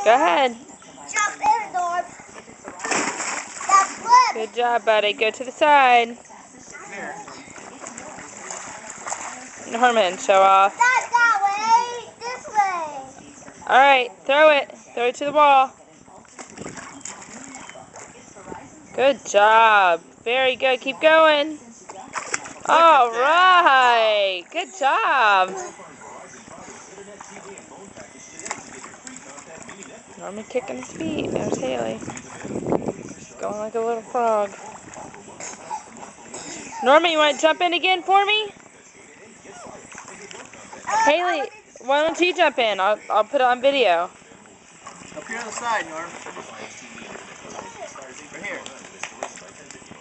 Go ahead. Jump in, Norm. That's good. Good job, buddy. Go to the side. Norman, show off. Not that way. This way. All right, throw it. Throw it to the wall. Good job. Very good. Keep going. All right. Good job. Norman kicking his feet. There's Haley. She's going like a little frog. Norman, you want to jump in again for me? Haley, why don't you jump in? I'll put it on video. Up here on the side, Norm. Right here.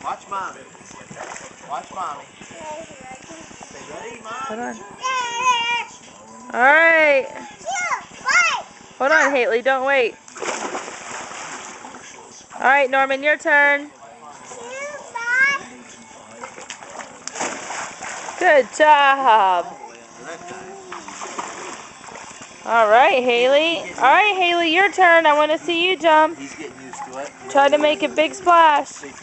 Watch Mommy. Watch Mommy. Stay ready, Mom? Hold on. All right. Hold on, Haley. Don't wait. All right, Norman, your turn. Good job. All right, Haley. All right, Haley, your turn. I want to see you jump. He's getting used to it. Try to make a big splash. Okay,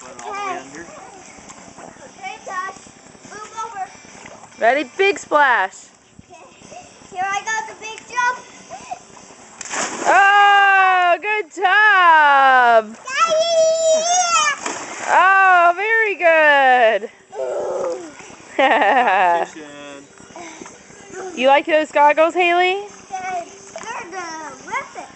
Josh. Move over. Ready? Big splash. Okay. Here I go, the big jump. Oh, good job. Oh, very good. You like those goggles, Haley? They're terrific.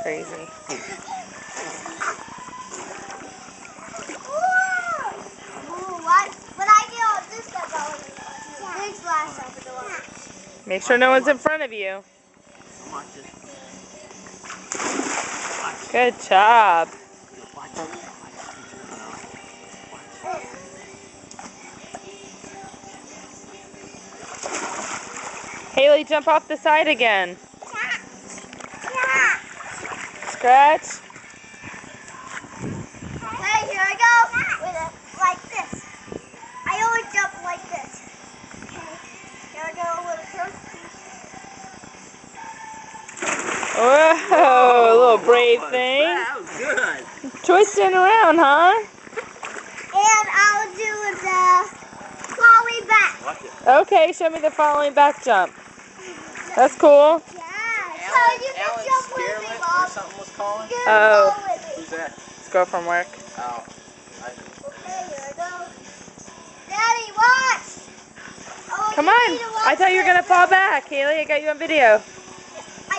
Crazy. When I get on this stuff, I'll big splash over the water. Make sure no one's in front of you. Watch this. Good job. Haley, jump off the side again. Scratch. Okay, here I go. With it like this. I always jump like this. Okay, here I go with a first. Whoa, a little brave thing. That was good. Twisting around, huh? And I'll do the falling back. Watch it. Okay, show me the following back jump. That's cool. Yeah. So you can jump with me, Or Mom. something was calling? You Oh. can go with me. Who's that? Let's go from work. Oh. Okay, here I go. Daddy, watch. Oh, Come you on. need to watch I thought you were going to this. fall back. Haley, I got you on video. I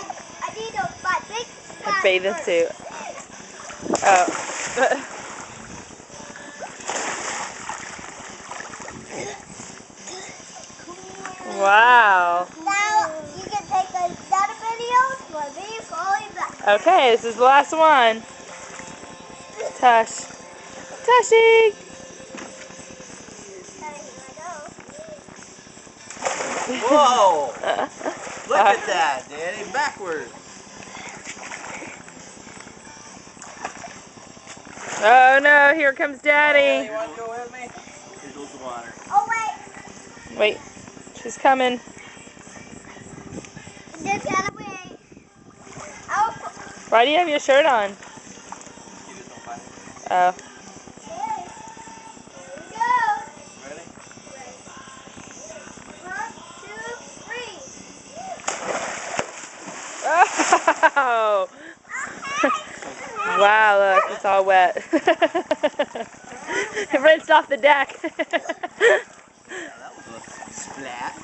need to buy big A splash bathing first. suit. Oh. Wow. Now you can take another video for me falling back. Okay, this is the last one. Tush. Tushy. Okay, here I go. Whoa! Look at that, Daddy. Backwards. Oh no, here comes Daddy. You want to go with me? Here goes the water. Oh wait, Wait, she's coming. just gotta wait. Oh, Why do you have your shirt on? You just don't find it. Oh. okay. Here we go. Ready? 1, 2, 3. Oh. Wow, look, it's all wet. It rinsed off the deck. Yeah, that was a splat.